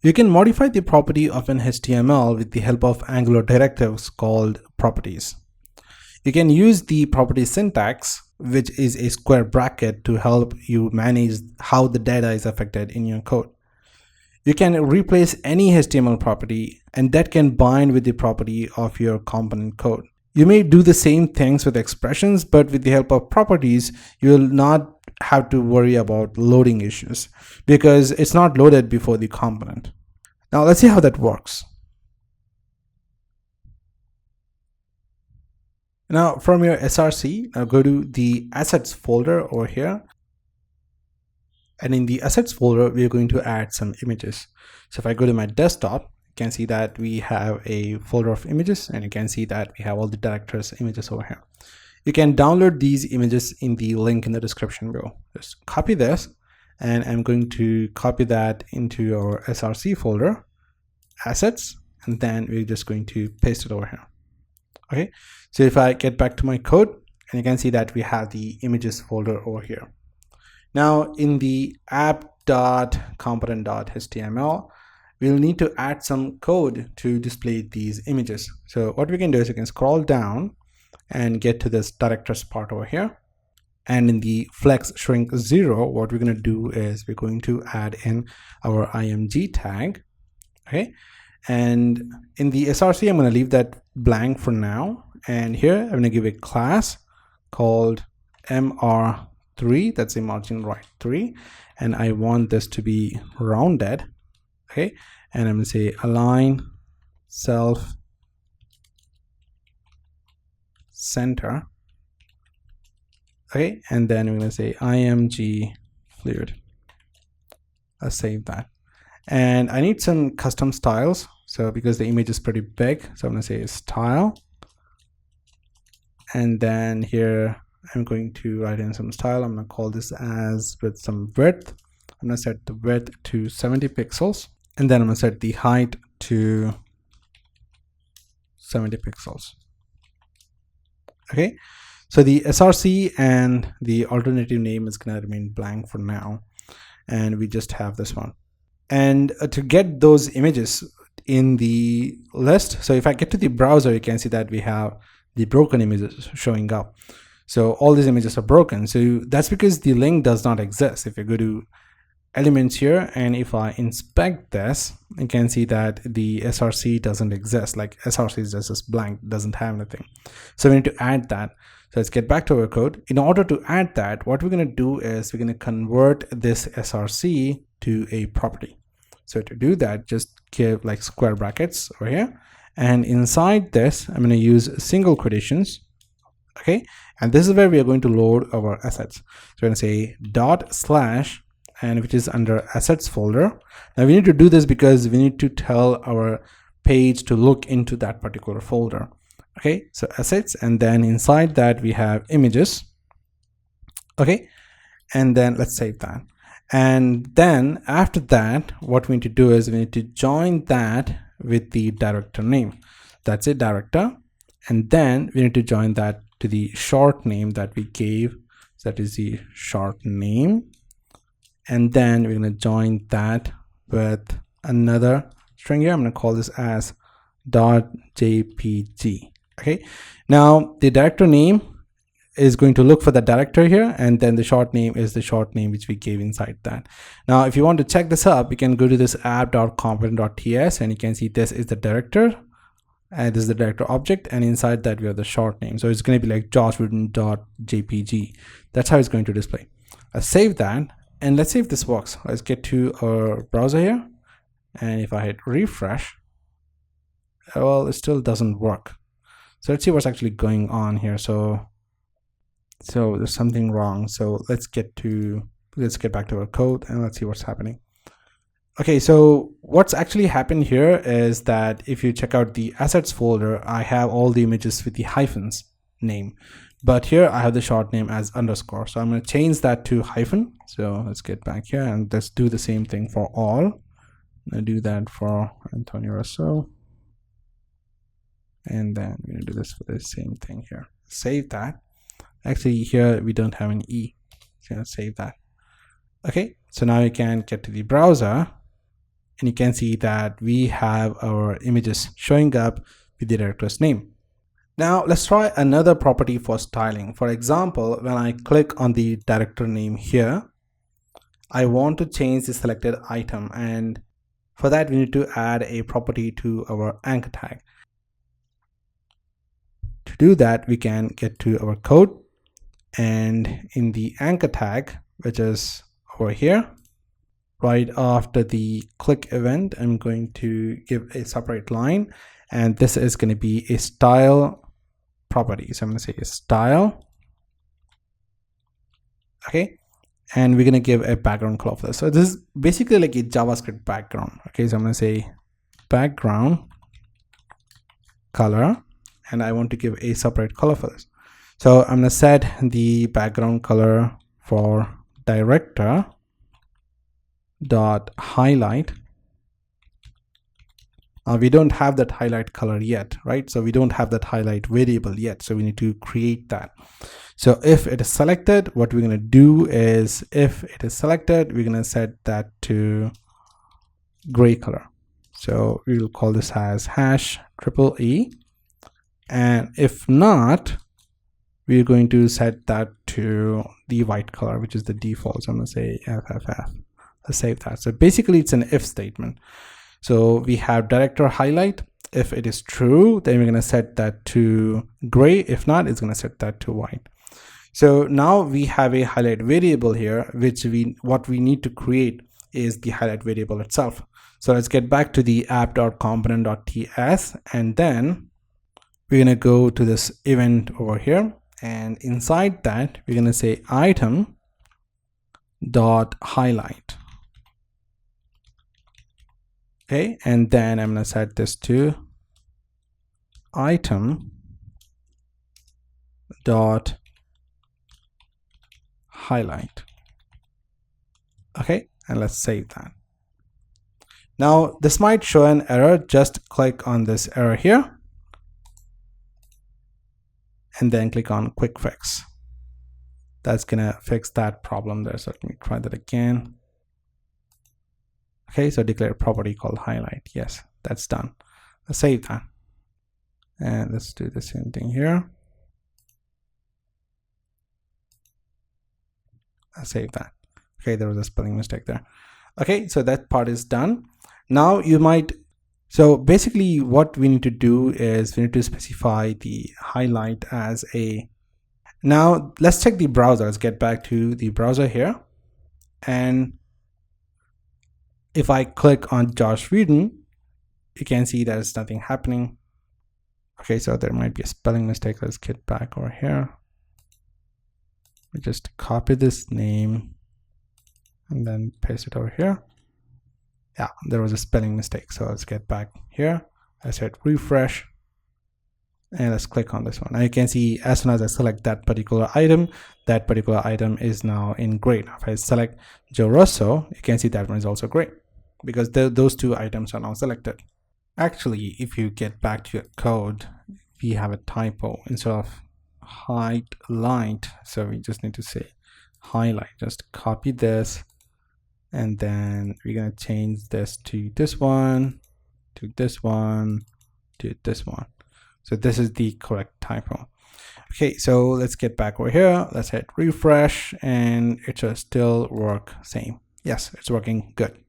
You can modify the property of an HTML with the help of Angular directives called properties. You can use the property syntax, which is a square bracket, to help you manage how the data is affected in your code. You can replace any HTML property, and that can bind with the property of your component code. You may do the same things with expressions, but with the help of properties, you will not have to worry about loading issues because it's not loaded before the component. Now let's see how that works. Now from your SRC, now go to the assets folder over here. And in the assets folder, we're going to add some images. So if I go to my desktop, you can see that we have a folder of images, and you can see that we have all the directors images over here. You can download these images in the link in the description below. Just copy this, and I'm going to copy that into our SRC folder, assets, and then we're just going to paste it over here. Okay, so if I get back to my code, and you can see that we have the images folder over here. Now in the app.component.html, we'll need to add some code to display these images. So what we can do is you can scroll down and get to this directors part over here. And in the flex shrink 0, what we're going to do is we're going to add in our img tag. Okay. And in the SRC, I'm going to leave that blank for now. And here I'm going to give a class called mr3, that's a margin right 3, and I want this to be rounded. Okay, and I'm going to say align self center. Okay, and then we're going to say img fluid. I'll save that. And I need some custom styles, so because the image is pretty big, so I'm going to say style, and then here I'm going to write in some style. I'm going to call this as with some width. I'm going to set the width to 70 pixels, and then I'm going to set the height to 70 pixels. Okay, so the SRC and the alternative name is going to remain blank for now, and we just have this one. And to get those images in the list, so if I get to the browser, you can see that we have the broken images showing up. So all these images are broken. So that's because the link does not exist. If you go to elements here, and if I inspect this, you can see that the SRC doesn't exist. Like SRC is just blank, doesn't have anything. So we need to add that. So let's get back to our code. In order to add that, what we're going to do is we're going to convert this SRC to a property. So to do that, just give like square brackets over here. And inside this, I'm going to use single quotations. Okay, and this is where we are going to load our assets. So we're going to say /, and which is under assets folder. Now we need to do this because we need to tell our page to look into that particular folder. Okay, so assets, and then inside that we have images. Okay, and then let's save that. And then after that, what we need to do is we need to join that with the director name. That's a director, and then we need to join that to the short name that we gave. So that is the short name, and then we're going to join that with another string here. I'm going to call this as .jpg. Okay, now the director name is going to look for the director here, and then the short name is the short name which we gave inside that. Now if you want to check this up, you can go to this app.component.ts, and you can see this is the director, and this is the director object, and inside that we have the short name. So it's going to be like joshwooden.jpg. That's how it's going to display. Let's save that, and let's see if this works. Let's get to our browser here, and if I hit refresh, well, it still doesn't work. So let's see what's actually going on here. So there's something wrong. So let's get back to our code, and let's see what's happening. Okay, so what's actually happened here is that if you check out the assets folder, I have all the images with the hyphens name, but here I have the short name as underscore. So I'm going to change that to hyphen. So let's get back here, and let's do the same thing for all. I'm going to do that for Antonio Russo, and then we're going to do this for the same thing here. Save that. Actually here we don't have an E, so let's save that. Okay, so now you can get to the browser, and you can see that we have our images showing up with the director's name. Now let's try another property for styling. For example, when I click on the director name here, I want to change the selected item, and for that we need to add a property to our anchor tag. To do that, we can get to our code, and in the anchor tag, which is over here, right after the click event, I'm going to give a separate line, and this is going to be a style property. So I'm going to say a style. Okay. And we're going to give a background color for this. So this is basically like a JavaScript background. Okay. So I'm going to say background color, and I want to give a separate color for this. So I'm going to set the background color for director dot highlight. We don't have that highlight color yet, right? So we don't have that highlight variable yet. So we need to create that. So if it is selected, what we're going to do is, if it is selected, we're going to set that to gray color. So we will call this as hash EE. And if not, we're going to set that to the white color, which is the default. So I'm going to say FFF. Let's save that. So basically it's an if statement. So we have director highlight. If it is true, then we're going to set that to gray. If not, it's going to set that to white. So now we have a highlight variable here, which what we need to create is the highlight variable itself. So let's get back to the app.component.ts, and then we're going to go to this event over here, and inside that we're going to say item dot highlight. Okay, and then I'm going to set this to item dot highlight. Okay, and let's save that. Now this might show an error. Just click on this error here and then click on quick fix. That's gonna fix that problem there. So let me try that again. Okay, so declare a property called highlight. Yes, that's done. Let's save that. And let's do the same thing here. Let's save that. Okay, there was a spelling mistake there. Okay, so that part is done. Now you might, so basically what we need to do is we need to specify the highlight as a, now let's check the browser. Let's get back to the browser here. And if I click on Josh Whedon, you can see there's nothing happening. Okay, so there might be a spelling mistake. Let's get back over here. We just copy this name and then paste it over here. Yeah, there was a spelling mistake. So let's get back here. Let's hit refresh and let's click on this one. Now you can see as soon as I select that particular item is now in gray. If I select Joe Russo, you can see that one is also gray because those two items are now selected. Actually, if you get back to your code, we have a typo. Instead of highlight, so we just need to say highlight. Just copy this, and then we're going to change this to this one, to this one, to this one. So this is the correct typo. Okay, so let's get back over here. Let's hit refresh, and it should still work same. Yes, it's working good.